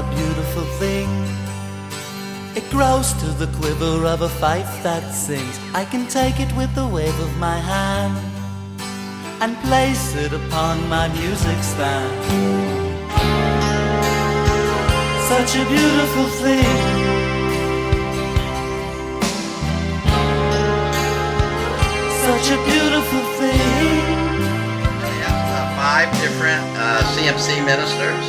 a beautiful thing. It grows to the quiver of a fife that sings. I can take it with the wave of my hand and place it upon my music stand. Such a beautiful thing. Such a beautiful thing. We have 5 different CMC ministers,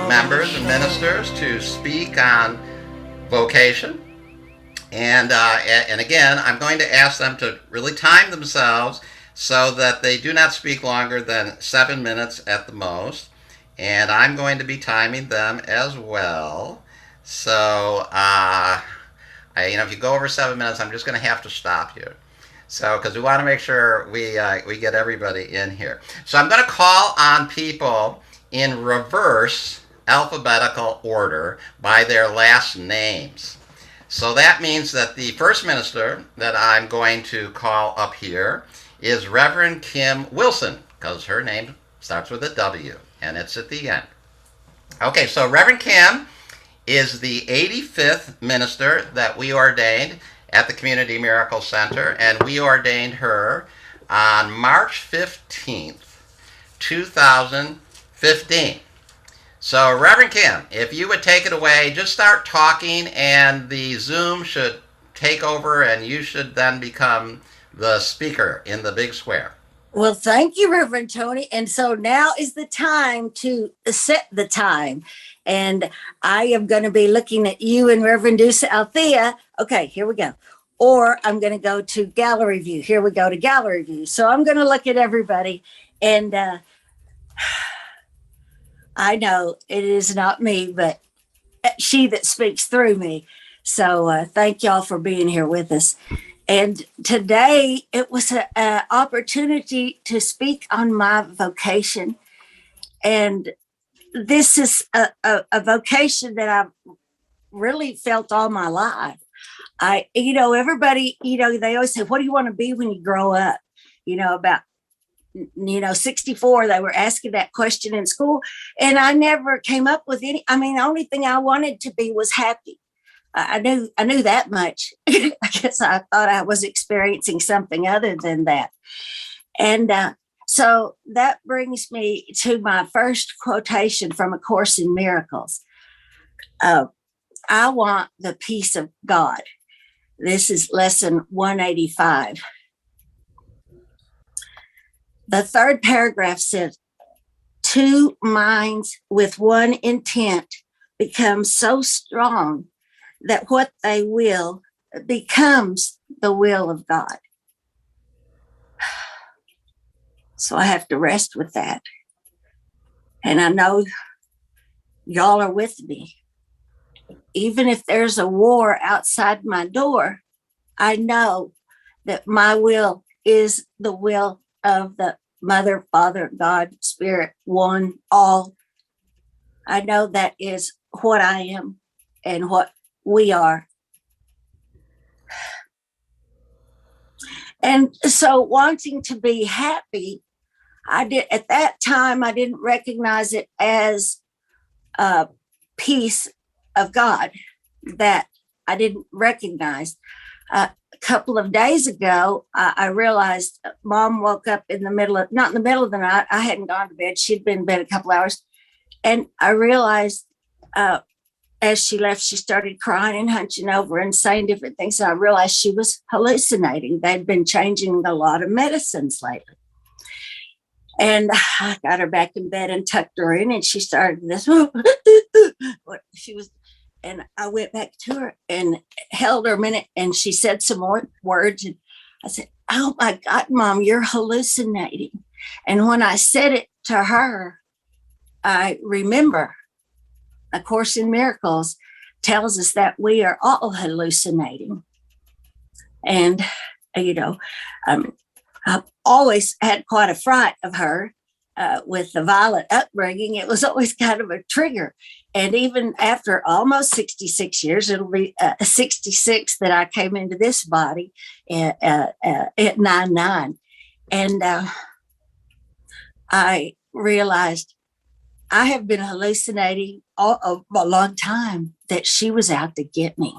members and ministers to speak on vocation. And again, I'm going to ask them to really time themselves so that they do not speak longer than 7 minutes at the most. And I'm going to be timing them as well. So, if you go over 7 minutes, I'm just going to have to stop you. So, because we want to make sure we get everybody in here. So I'm going to call on people in reverse alphabetical order by their last names. So that means that the first minister that I'm going to call up here is Reverend Kim Wilson, because her name starts with a W, and it's at the end. Okay, so Reverend Kim is the 85th minister that we ordained at the Community Miracle Center, and we ordained her on March 15th, 2015. So, Reverend Kim, if you would take it away, just start talking, and the Zoom should take over, and you should then become the speaker in the big square. Well, thank you, Reverend Tony. And so now is the time to set the time. And I am going to be looking at you and Reverend Deuce Althea. Okay, here we go. Or I'm going to go to gallery view. Here we go to gallery view. So I'm going to look at everybody. And I know it is not me, but she that speaks through me. So thank y'all for being here with us. And today it was an opportunity to speak on my vocation. And this is a vocation that I've really felt all my life. Everybody, they always say, what do you want to be when you grow up? About 64, they were asking that question in school. And I never came up with the only thing I wanted to be was happy. I knew that much. I guess I thought I was experiencing something other than that. And so that brings me to my first quotation from A Course in Miracles. I want the peace of God. This is lesson 185. The third paragraph says, 2 minds with one intent become so strong that what they will becomes the will of God. So I have to rest with that. And I know y'all are with me. Even if there's a war outside my door, I know that my will is the will of the Mother, Father, God, Spirit, one, all. I know that is what I am and what we are. And so wanting to be happy, at that time, I didn't recognize it as a peace of God that I didn't recognize. A couple of days ago, I realized Mom woke up not in the middle of the night. I hadn't gone to bed. She'd been in bed a couple hours. And I realized as she left, she started crying and hunching over and saying different things. And I realized she was hallucinating. They'd been changing a lot of medicines lately. And I got her back in bed and tucked her in, and she started this. And I went back to her and held her a minute, and she said some more words. And I said, "Oh my God, Mom, you're hallucinating." And when I said it to her, I remember A Course in Miracles tells us that we are all hallucinating. And, I've always had quite a fright of her with the violent upbringing. It was always kind of a trigger. And even after almost 66 years, it'll be 66 that I came into this body at 9/9. And I realized I have been hallucinating a long time that she was out to get me.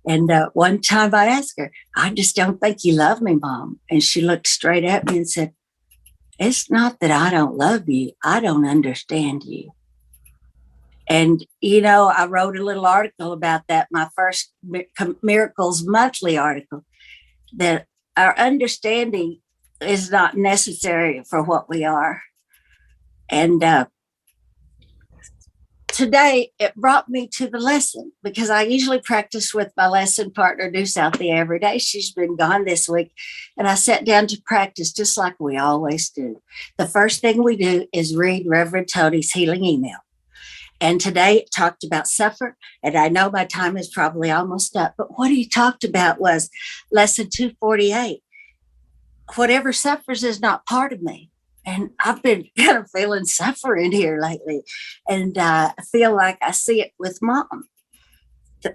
And one time I asked her, I just don't think you love me, Mom. And she looked straight at me and said, it's not that I don't love you, I don't understand you. And, I wrote a little article about that, my first Miracles Monthly article, that our understanding is not necessary for what we are. And today it brought me to the lesson, because I usually practice with my lesson partner, Due Southey, every day. She's been gone this week. And I sat down to practice just like we always do. The first thing we do is read Reverend Tony's healing email. And today it talked about suffer. And I know my time is probably almost up, but what he talked about was lesson 248. Whatever suffers is not part of me. And I've been kind of feeling suffering here lately. And I feel like I see it with Mom.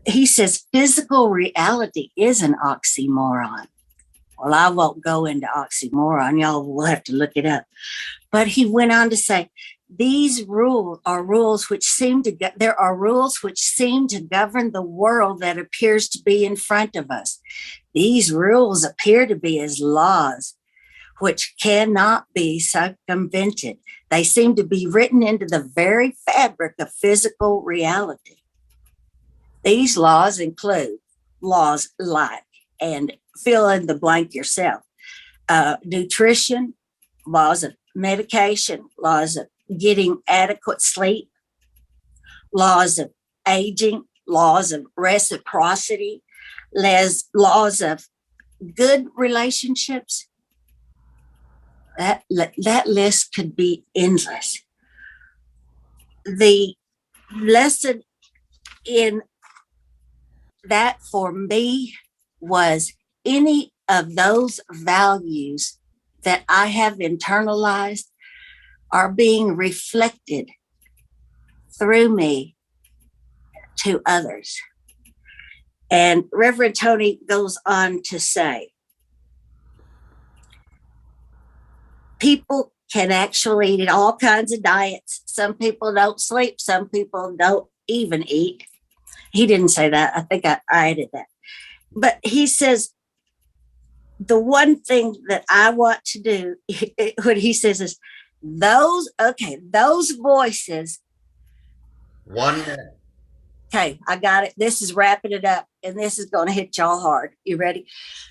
He says physical reality is an oxymoron. Well, I won't go into oxymoron. Y'all will have to look it up. But he went on to say, these rules are rules which seem to there are rules which seem to govern the world that appears to be in front of us. These rules appear to be as laws which cannot be circumvented. They seem to be written into the very fabric of physical reality. These laws include laws like, and fill in the blank yourself, nutrition, laws of medication, laws of getting adequate sleep, laws of aging, laws of reciprocity, laws of good relationships. That list could be endless. The lesson in that for me was any of those values that I have internalized are being reflected through me to others. And Reverend Tony goes on to say, people can actually eat all kinds of diets. Some people don't sleep. Some people don't even eat. He didn't say that. I think I added that. But he says, the one thing that I want to do, what he says is, those voices. 1 minute. Okay, I got it. This is wrapping it up, and this is going to hit y'all hard. You ready?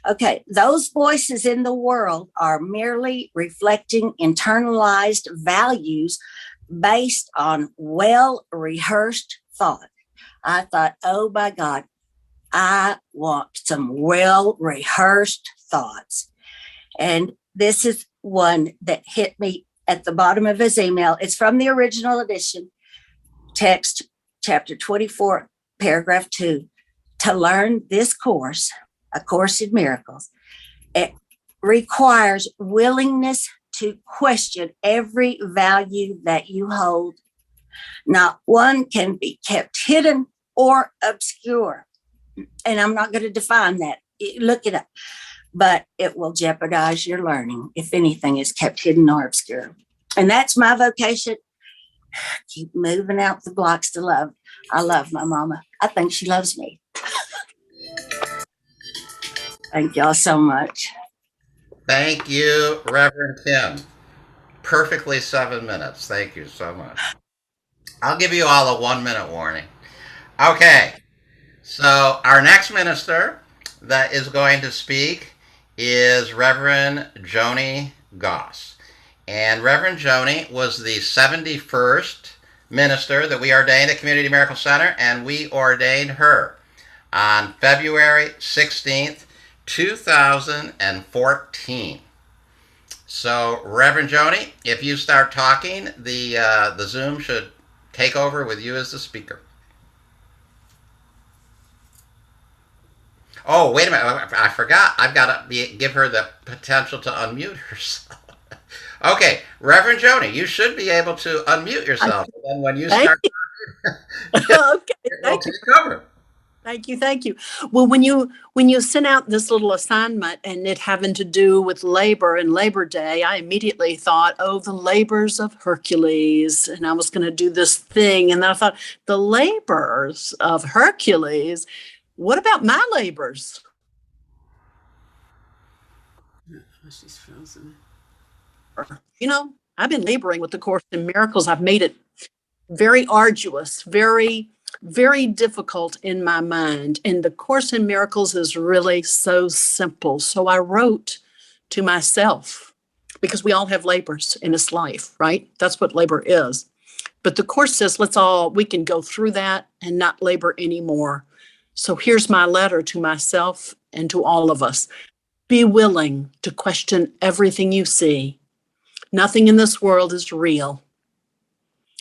Okay, those voices in the world are merely reflecting internalized values based on well-rehearsed thought. I thought, oh my God, I want some well-rehearsed thoughts. And this is one that hit me at the bottom of his email. It's from the original edition, text chapter 24, paragraph 2. To learn this course, A Course in Miracles, it requires willingness to question every value that you hold. Not one can be kept hidden or obscure. And I'm not going to define that. Look it up. But it will jeopardize your learning if anything is kept hidden or obscure. And that's my vocation. Keep moving out the blocks to love. I love my mama. I think she loves me. Thank y'all so much. Thank you, Reverend Kim. Perfectly 7 minutes. Thank you so much. I'll give you all a 1 minute warning. Okay. So our next minister that is going to speak is Reverend Joni Goss. And Reverend Joni was the 71st minister that we ordained at Community Miracle Center, and we ordained her on February 16th, 2014. So, Reverend Joni, if you start talking, the Zoom should take over with you as the speaker. Oh, wait a minute. I forgot. I've got to give her the potential to unmute herself. Okay, Reverend Joni, you should be able to unmute yourself. And then when you start talking, Okay, we'll take over. Thank you, thank you. Well, when you sent out this little assignment and it having to do with labor and Labor Day, I immediately thought, oh, the labors of Hercules, and I was going to do this thing, and then I thought, the labors of Hercules. What about my labors? Oh, she's frozen. I've been laboring with the Course in Miracles. I've made it very arduous, very, very difficult in my mind. And the Course in Miracles is really so simple. So I wrote to myself because we all have labors in this life, right? That's what labor is. But the Course says we can go through that and not labor anymore. So here's my letter to myself and to all of us. Be willing to question everything you see. Nothing in this world is real.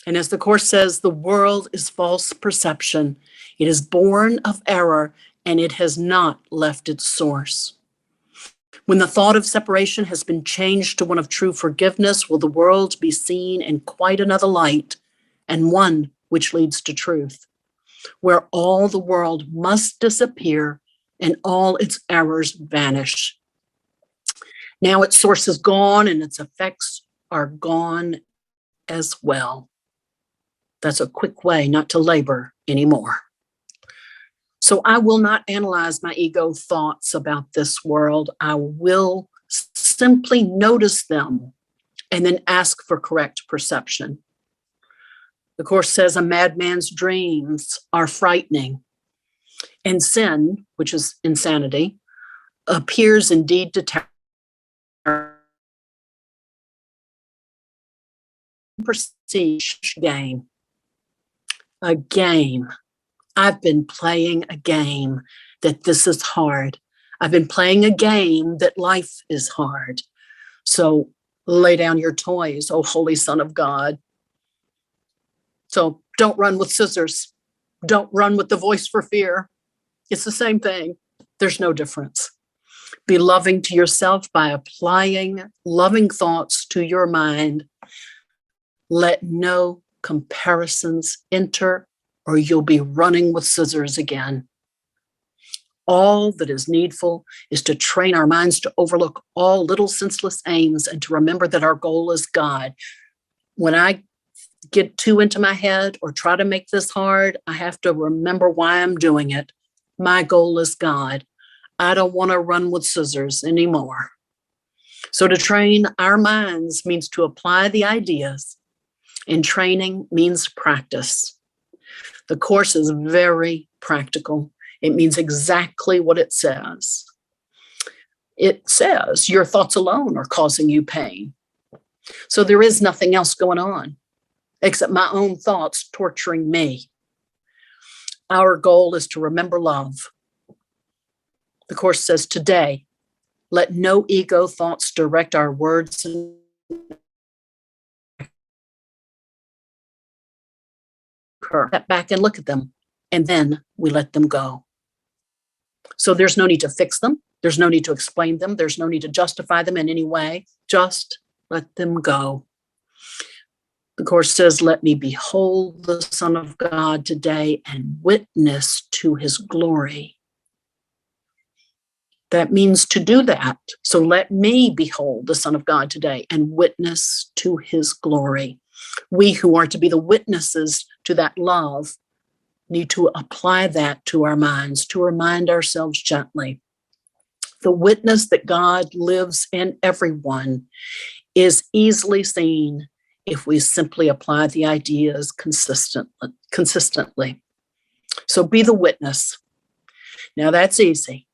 And as the Course says, the world is false perception. It is born of error, and it has not left its source. When the thought of separation has been changed to one of true forgiveness, will the world be seen in quite another light, and one which leads to truth, where all the world must disappear and all its errors vanish. Now its source is gone, and its effects are gone as well. That's a quick way not to labor anymore. So I will not analyze my ego thoughts about this world. I will simply notice them and then ask for correct perception. The Course says a madman's dreams are frightening, and sin, which is insanity, appears indeed to prestige game. A game. I've been playing a game that this is hard. I've been playing a game that life is hard. So lay down your toys, oh Holy Son of God. So don't run with scissors. Don't run with the voice for fear. It's the same thing. There's no difference. Be loving to yourself by applying loving thoughts to your mind. Let no comparisons enter, or you'll be running with scissors again. All that is needful is to train our minds to overlook all little senseless aims and to remember that our goal is God. When I get too into my head or try to make this hard, I have to remember why I'm doing it. My goal is God. I don't want to run with scissors anymore. So to train our minds means to apply the ideas, and training means practice. The Course is very practical. It means exactly what it says. It says your thoughts alone are causing you pain. So there is nothing else going on except my own thoughts torturing me. Our goal is to remember love. The Course says today, let no ego thoughts direct our words and step back and look at them, and then we let them go. So there's no need to fix them. There's no need to explain them. There's no need to justify them in any way. Just let them go. The Course says, let me behold the Son of God today and witness to his glory. That means to do that. So let me behold the Son of God today and witness to his glory. We who are to be the witnesses to that love need to apply that to our minds, to remind ourselves gently. The witness that God lives in everyone is easily seen if we simply apply the ideas consistently. So be the witness. Now that's easy.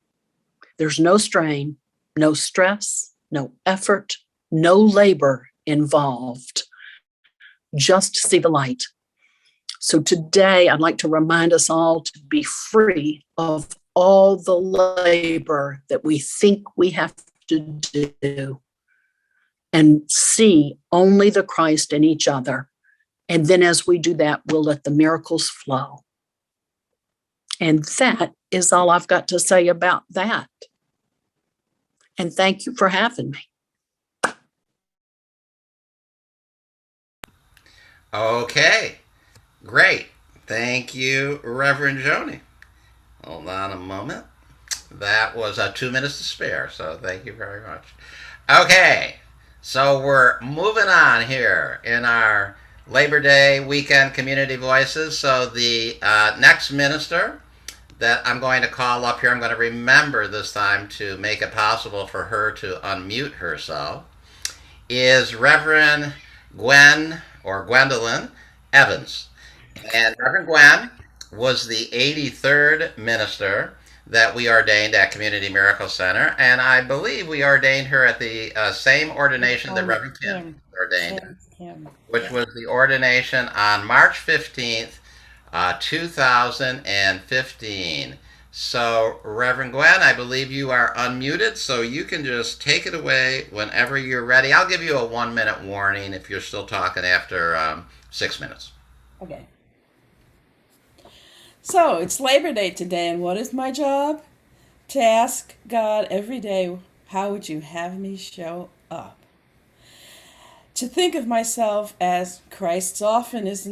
There's no strain, no stress, no effort, no labor involved. Just see the light. So today, I'd like to remind us all to be free of all the labor that we think we have to do and see only the Christ in each other. And then as we do that, we'll let the miracles flow. And that is all I've got to say about that. And thank you for having me. Okay, great. Thank you, Reverend Joni. Hold on a moment. That was 2 minutes to spare, so thank you very much. Okay, so we're moving on here in our Labor Day weekend community voices. So the next minister that I'm going to call up here, I'm going to remember this time to make it possible for her to unmute herself, is Reverend Gwen or Gwendolyn Evans. And Reverend Gwen was the 83rd minister that we ordained at Community Miracle Center, and I believe we ordained her at the same ordination that Reverend Kim ordained, which was the ordination on March 15th, 2015. So, Reverend Gwen, I believe you are unmuted, so you can just take it away whenever you're ready. I'll give you a 1 minute warning if you're still talking after 6 minutes. Okay. So it's Labor Day today, and what is my job? To ask God every day, how would you have me show up? To think of myself as Christ's office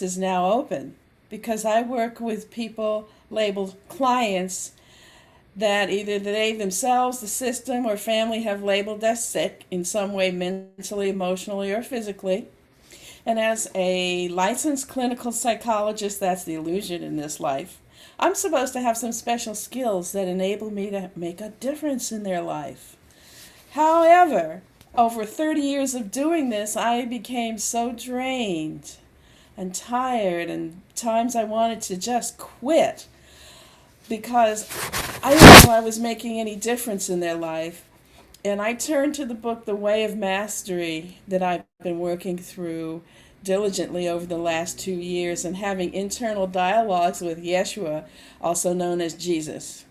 is now open, because I work with people labeled clients that either they themselves, the system, or family have labeled as sick in some way, mentally, emotionally, or physically. And as a licensed clinical psychologist, that's the illusion in this life, I'm supposed to have some special skills that enable me to make a difference in their life. However, over 30 years of doing this, I became so drained and tired, and times I wanted to just quit because I didn't know I was making any difference in their life. And I turned to the book, The Way of Mastery, that I've been working through diligently over the last 2 years and having internal dialogues with Yeshua, also known as Jesus.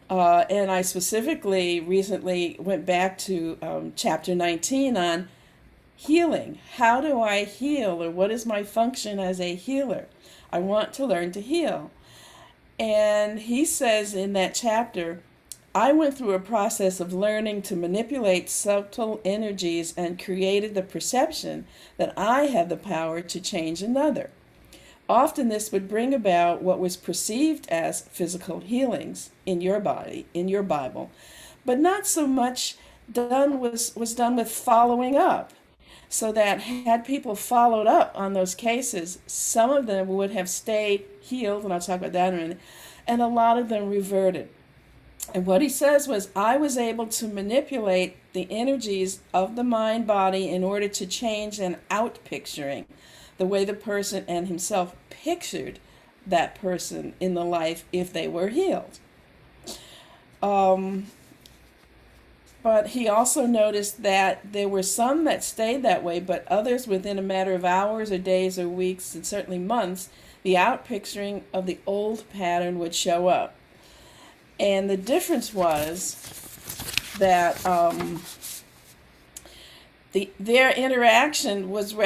And I specifically recently went back to chapter 19 on healing. How do I heal, or what is my function as a healer? I want to learn to heal. And he says in that chapter, I went through a process of learning to manipulate subtle energies and created the perception that I had the power to change another. Often this would bring about what was perceived as physical healings in your body, in your Bible, but not so much was done with following up. So that had people followed up on those cases, some of them would have stayed healed, and I'll talk about that in a minute, and a lot of them reverted. And what he says was, I was able to manipulate the energies of the mind body in order to change an out picturing, the way the person and himself pictured that person in the life if they were healed. But he also noticed that there were some that stayed that way, but others within a matter of hours or days or weeks and certainly months, the out picturing of the old pattern would show up. And the difference was that their interaction was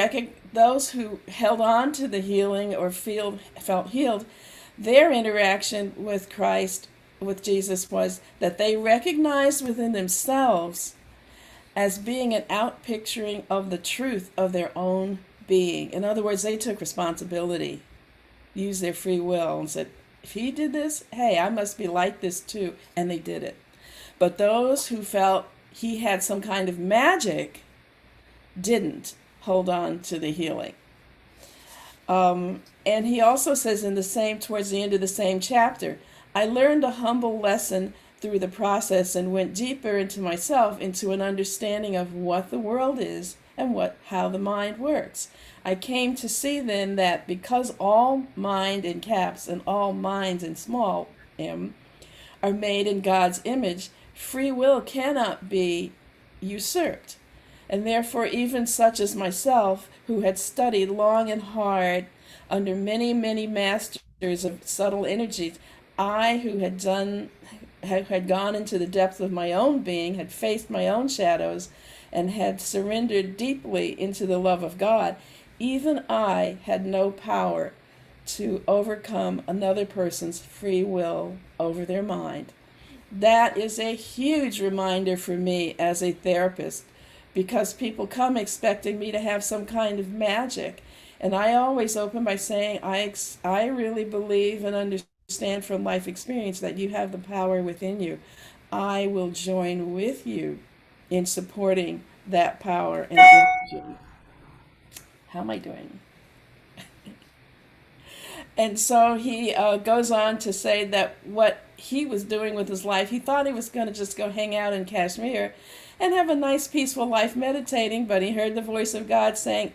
those who held on to the healing or felt healed, their interaction with Christ, with Jesus, was that they recognized within themselves as being an out-picturing of the truth of their own being. In other words, they took responsibility, used their free will, and said, if he did this, hey, I must be like this too. And they did it. But those who felt he had some kind of magic didn't hold on to the healing. And he also says towards the end of the same chapter, I learned a humble lesson through the process and went deeper into myself, into an understanding of what the world is and how the mind works. I came to see then that because all mind in caps and all minds in small m are made in God's image, free will cannot be usurped. And therefore even such as myself, who had studied long and hard under many, many masters of subtle energies, I who had gone into the depth of my own being, had faced my own shadows, and had surrendered deeply into the love of God, even I had no power to overcome another person's free will over their mind. That is a huge reminder for me as a therapist, because people come expecting me to have some kind of magic. And I always open by saying, I really believe and understand understand from life experience that you have the power within you, I will join with you in supporting that power and energy. How am I doing? And so he goes on to say that what he was doing with his life, he thought he was going to just go hang out in Kashmir and have a nice, peaceful life meditating, but he heard the voice of God saying,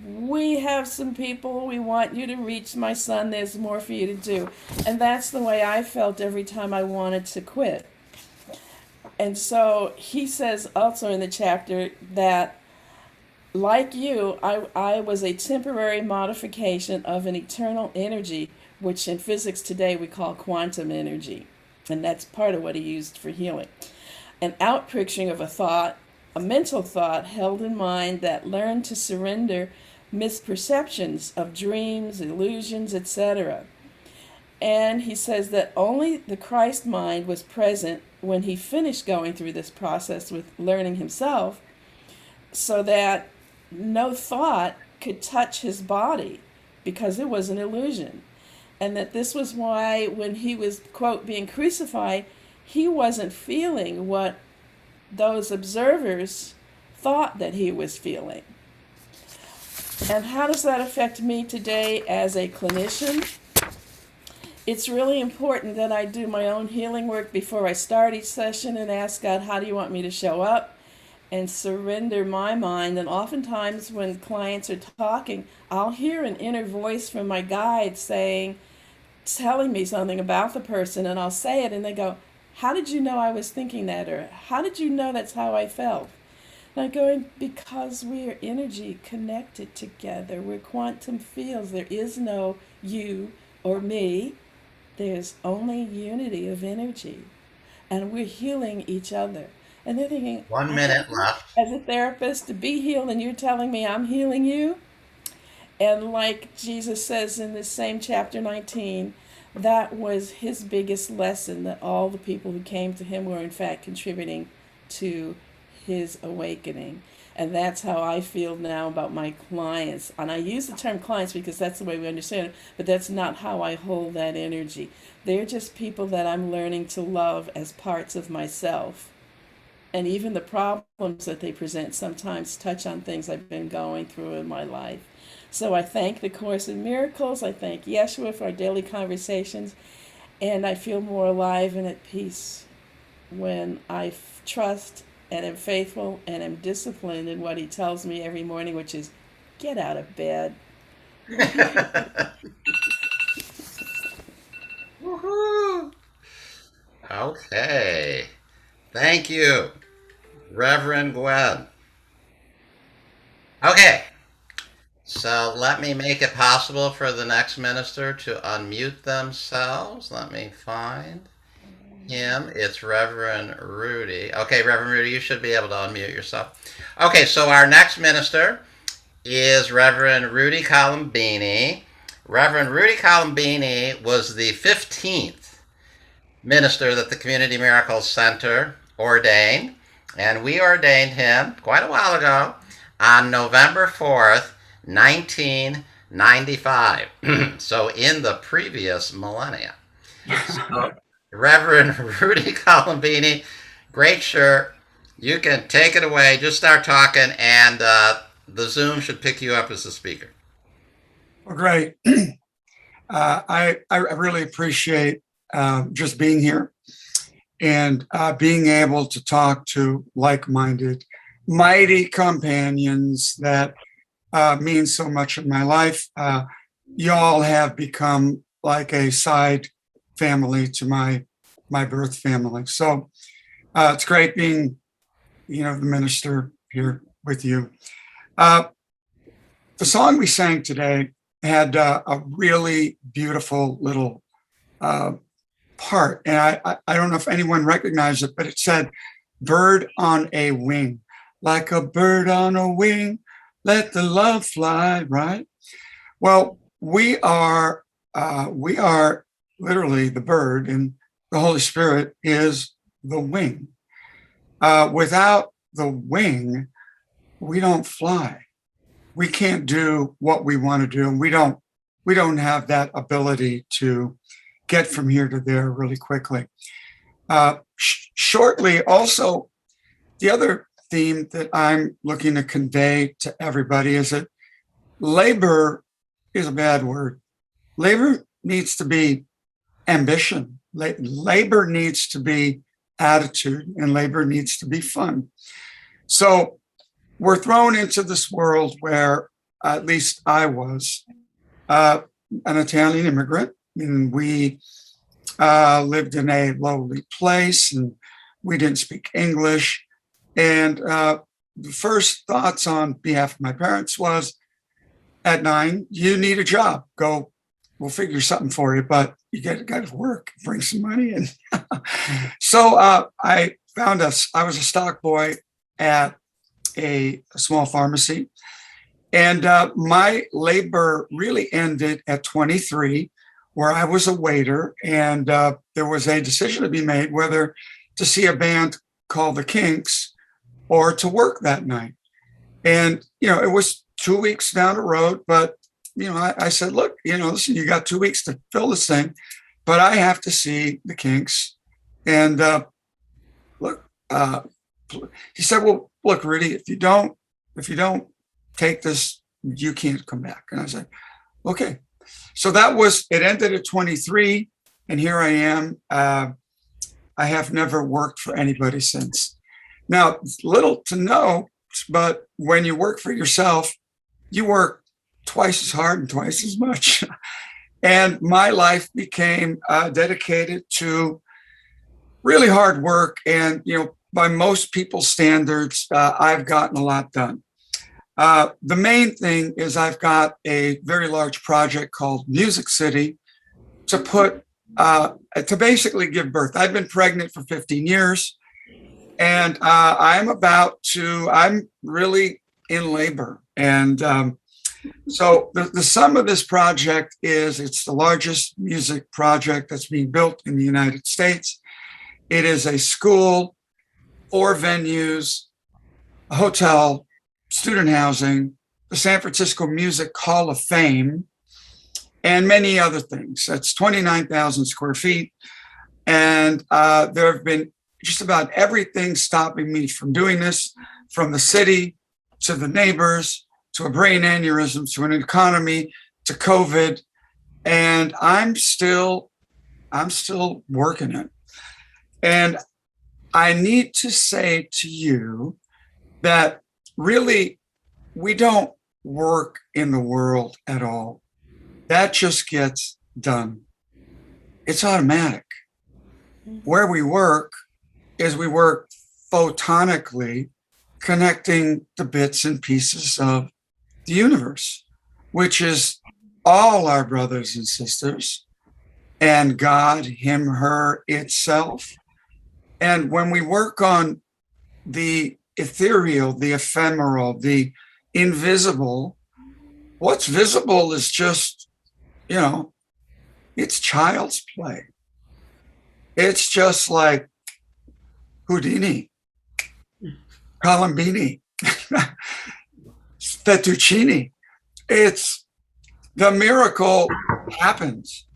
we have some people we want you to reach, my son. There's more for you to do. And that's the way I felt every time I wanted to quit. And so he says also in the chapter that, like you, I was a temporary modification of an eternal energy, which in physics today we call quantum energy. And that's part of what he used for healing. An outpicturing of a thought, a mental thought held in mind that learned to surrender misperceptions of dreams, illusions, etc. And he says that only the Christ mind was present when he finished going through this process with learning himself, so that no thought could touch his body because it was an illusion. And that this was why when he was, quote, being crucified, he wasn't feeling what those observers thought that he was feeling. And how does that affect me today as a clinician? It's really important that I do my own healing work before I start each session and ask God, how do you want me to show up? And surrender my mind. And oftentimes when clients are talking, I'll hear an inner voice from my guide telling me something about the person, and I'll say it, and they go, how did you know I was thinking that? Or how did you know that's how I felt? And I'm going, because we are energy connected together. We're quantum fields. There is no you or me. There's only unity of energy. And we're healing each other. And they're thinking, 1 minute left. As a therapist, to be healed, and you're telling me I'm healing you? And like Jesus says in this same chapter 19, that was his biggest lesson, that all the people who came to him were in fact contributing to his awakening. And that's how I feel now about my clients. And I use the term clients because that's the way we understand it, but that's not how I hold that energy. They're just people that I'm learning to love as parts of myself. And even the problems that they present sometimes touch on things I've been going through in my life. So I thank the Course in Miracles. I thank Yeshua for our daily conversations. And I feel more alive and at peace when I trust and am faithful and am disciplined in what he tells me every morning, which is get out of bed. Woohoo! Okay. Thank you, Reverend Gwen. Okay. So let me make it possible for the next minister to unmute themselves. Let me find him. It's Reverend Rudy. Okay, Reverend Rudy, you should be able to unmute yourself. Okay, so our next minister is Reverend Rudy Colombini. Reverend Rudy Colombini was the 15th minister that the Community Miracles Center ordained, and we ordained him quite a while ago on November 4th, 1995. So in the previous millennia. So, Reverend Rudy Colombini, great shirt. You can take it away. Just start talking, and the Zoom should pick you up as a speaker. Well, great. I really appreciate just being here and being able to talk to like-minded, mighty companions that mean so much in my life. Y'all have become like a side family to my birth family. So it's great being, the minister here with you. The song we sang today had a really beautiful little part. And I don't know if anyone recognized it, but it said, bird on a wing, like a bird on a wing, let the love fly, right? Well, we are literally the bird, and the Holy Spirit is the wing. Without the wing, we don't fly. We can't do what we want to do. We don't have that ability to get from here to there really quickly. Shortly, also, the other theme that I'm looking to convey to everybody is that labor is a bad word. Labor needs to be ambition. Labor needs to be attitude, and labor needs to be fun. So we're thrown into this world where, at least I was, an Italian immigrant, and we lived in a lowly place, and we didn't speak English. And the first thoughts on behalf of my parents was, at 9, you need a job. Go, we'll figure something for you, but you got to work, bring some money in. So I was a stock boy at a small pharmacy. And my labor really ended at 23, where I was a waiter. And there was a decision to be made whether to see a band called the Kinks or to work that night. And, it was 2 weeks down the road, but, I said, look, listen, you got 2 weeks to fill this thing, but I have to see the Kinks. And look, he said, well, look, Rudy, if you don't take this, you can't come back. And I said, okay. So it ended at 23, and here I am. I have never worked for anybody since. Now, little to no, but when you work for yourself, you work twice as hard and twice as much. And my life became dedicated to really hard work. And, by most people's standards, I've gotten a lot done. The main thing is I've got a very large project called Music City to basically give birth. I've been pregnant for 15 years, and I'm really in labor. And so the sum of this project is it's the largest music project that's being built in the United States. It is a school, 4 venues, a hotel, student housing, the San Francisco Music Hall of Fame, and many other things. That's 29,000 square feet. And there have been just about everything stopping me from doing this, from the city to the neighbors, to a brain aneurysm, to an economy, to COVID. And I'm still working it. And I need to say to you that really, we don't work in the world at all. That just gets done. It's automatic. Where we work is we work photonically, connecting the bits and pieces of the universe, which is all our brothers and sisters, and God, him, her, itself. And when we work on the ethereal, the ephemeral, the invisible, what's visible is just, it's child's play. It's just like Houdini, Colombini, fettuccine. It's the miracle happens.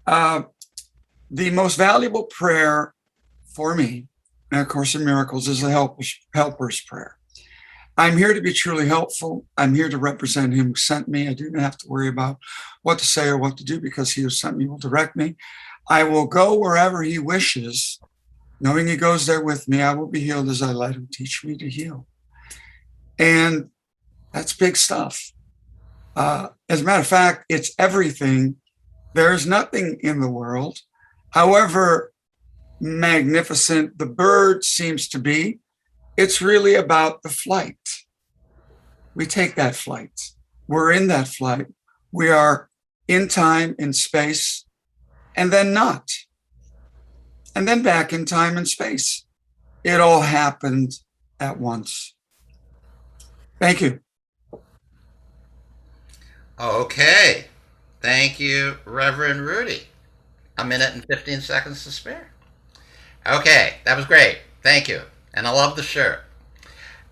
The most valuable prayer for me, and of course in miracles, is the helper's prayer. I'm here to be truly helpful. I'm here to represent him who sent me. I do not have to worry about what to say or what to do, because he who sent me will direct me. I will go wherever he wishes, knowing he goes there with me. I will be healed as I let him teach me to heal. And that's big stuff. As a matter of fact, it's everything. There is nothing in the world, however magnificent the bird seems to be, it's really about the flight. We take that flight. We're in that flight. We are in time, in space, and then not. And then back in time and space. It all happened at once. Thank you. Okay. Thank you, Reverend Rudy. 1 minute and 15 seconds to spare. Okay, that was great. Thank you. And I love the shirt.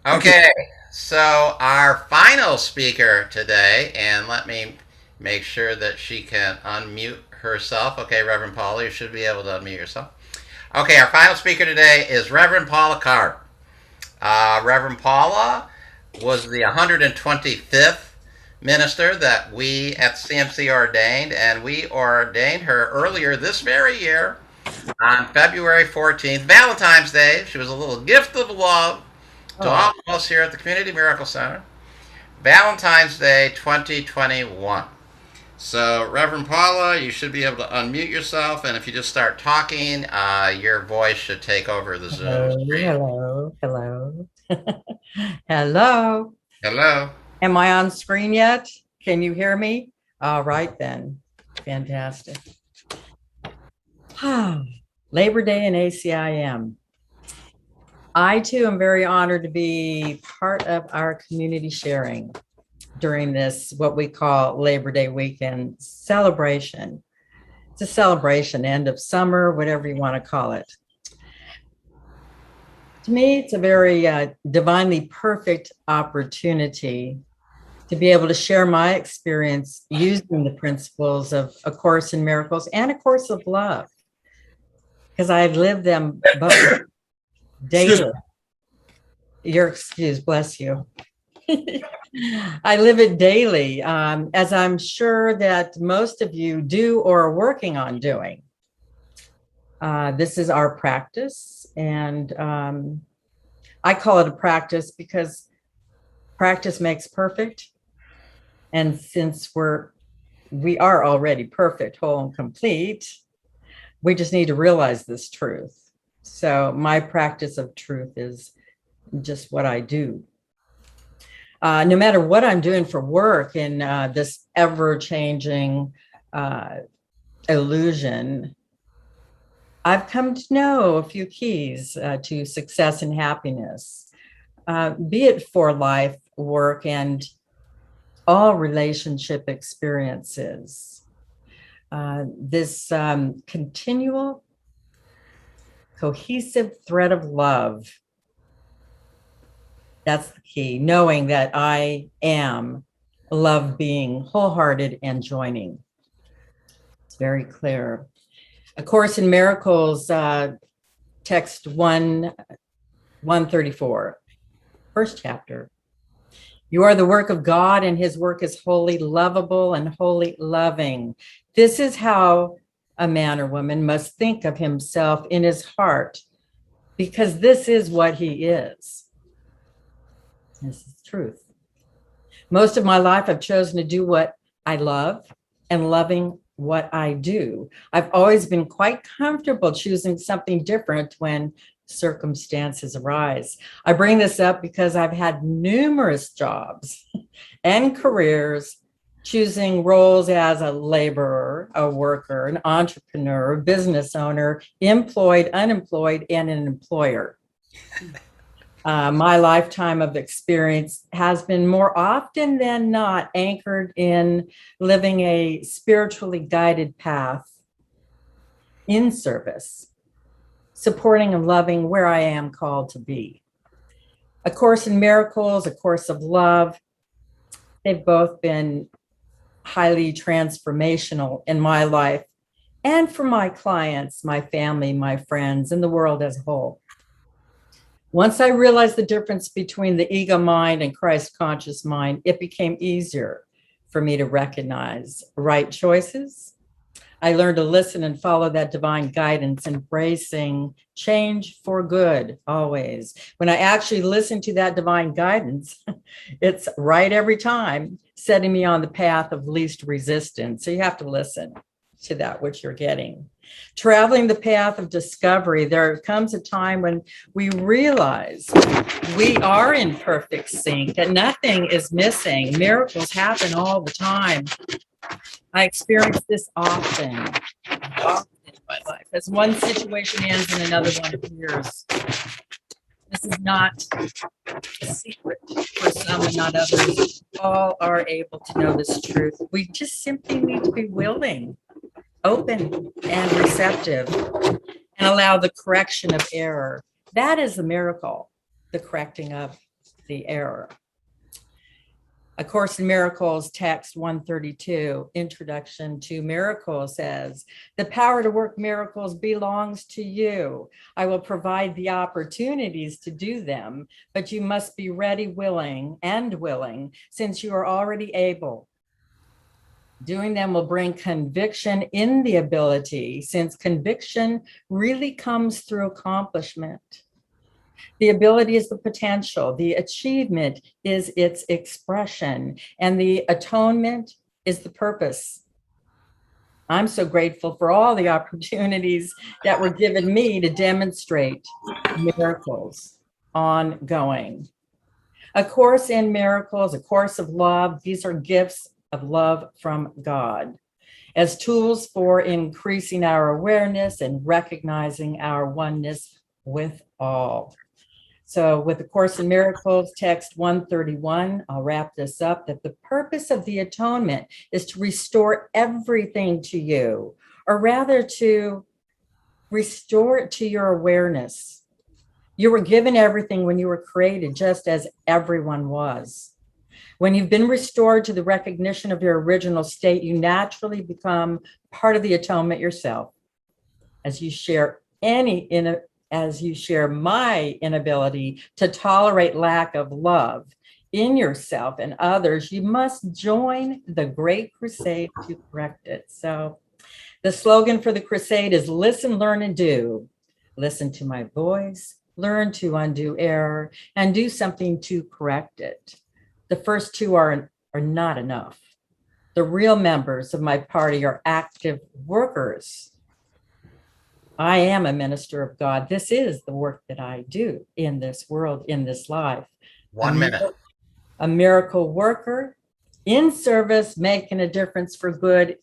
Okay, so our final speaker today, and let me make sure that she can unmute herself. Okay, Reverend Paula, you should be able to unmute yourself. Okay, our final speaker today is Reverend Paula Carr. Reverend Paula was the 125th minister that we at CMC ordained, and we ordained her earlier this very year on February 14th, Valentine's Day. She was a little gift of love to all of us here at the Community Miracle Center. Valentine's Day 2021. So, Reverend Paula, you should be able to unmute yourself, and if you just start talking, your voice should take over the Zoom screen. Hello. Hello. Hello. Am I on screen yet? Can you hear me? All right, then. Fantastic. Labor Day and ACIM. I, too, am very honored to be part of our community sharing during this, what we call Labor Day weekend celebration. It's a celebration, end of summer, whatever you want to call it. To me, it's a very divinely perfect opportunity to be able to share my experience using the principles of A Course in Miracles and A Course of Love, because I've lived them both daily. You're excused, bless you. I live it daily, as I'm sure that most of you do or are working on doing. This is our practice, and I call it a practice because practice makes perfect. And since we are already perfect, whole, and complete, we just need to realize this truth. So my practice of truth is just what I do. No matter what I'm doing for work in this ever-changing illusion, I've come to know a few keys to success and happiness, be it for life, work, and all relationship experiences. This continual, cohesive thread of love. That's the key, knowing that I am love, being wholehearted and joining. It's very clear. A Course in Miracles, text 134, first chapter. You are the work of God, and his work is wholly lovable and wholly loving. This is how a man or woman must think of himself in his heart, because this is what he is. This is truth. Most of my life, I've chosen to do what I love and loving what I do. I've always been quite comfortable choosing something different when circumstances arise. I bring this up because I've had numerous jobs and careers, choosing roles as a laborer, a worker, an entrepreneur, a business owner, employed, unemployed, and an employer. My lifetime of experience has been more often than not anchored in living a spiritually guided path in service, supporting and loving where I am called to be. A Course in Miracles, A Course of Love, they've both been highly transformational in my life and for my clients, my family, my friends, and the world as a whole. Once I realized the difference between the ego mind and Christ conscious mind, it became easier for me to recognize right choices. I learned to listen and follow that divine guidance, embracing change for good always. When I actually listen to that divine guidance, it's right every time, setting me on the path of least resistance. So you have to listen to that, which you're getting. Traveling the path of discovery, there comes a time when we realize we are in perfect sync and nothing is missing. Miracles happen all the time. I experience this often in my life. As one situation ends and another one appears. This is not a secret for some and not others. All are able to know this truth. We just simply need to be willing, open, and receptive, and allow the correction of error. That is the miracle, the correcting of the error. A Course in Miracles, text 132, Introduction to Miracles says, the power to work miracles belongs to you. I will provide the opportunities to do them, but you must be ready, willing, since you are already able. Doing them will bring conviction in the ability, since conviction really comes through accomplishment. The ability is the potential, the achievement is its expression, and the atonement is the purpose. I'm so grateful for all the opportunities that were given me to demonstrate miracles ongoing. A Course in Miracles, a course of love, these are gifts of love from God as tools for increasing our awareness and recognizing our oneness with all. So with the Course in Miracles, text 131, I'll wrap this up, that the purpose of the atonement is to restore everything to you, or rather to restore it to your awareness. You were given everything when you were created, just as everyone was. When you've been restored to the recognition of your original state, you naturally become part of the atonement yourself. As you share my inability to tolerate lack of love in yourself and others, you must join the great crusade to correct it. So the slogan for the crusade is listen, learn, and do. Listen to my voice, learn to undo error, and do something to correct it. The first two are not enough. The real members of my party are active workers. I am a minister of God. This is the work that I do in this world, in this life. 1 minute. A miracle worker in service, making a difference for good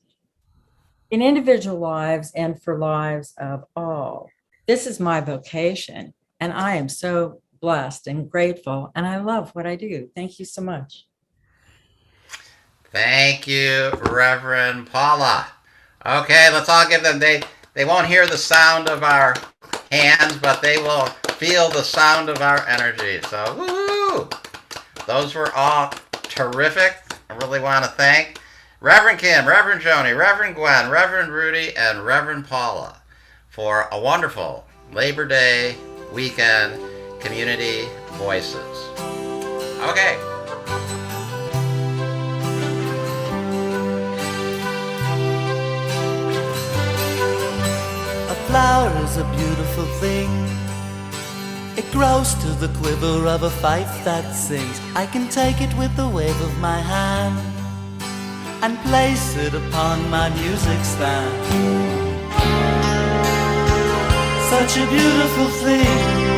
in individual lives and for lives of all. This is my vocation, and I am so blessed and grateful, and I love what I do. Thank you so much. Thank you, Reverend Paula. Okay, let's all give them, they won't hear the sound of our hands, but they will feel the sound of our energy. So, woohoo! Those were all terrific. I really want to thank Reverend Kim, Reverend Joni, Reverend Gwen, Reverend Rudy, and Reverend Paula for a wonderful Labor Day weekend Community Voices. Okay. A flower is a beautiful thing. It grows to the quiver of a fife that sings. I can take it with the wave of my hand and place it upon my music stand. Such a beautiful thing.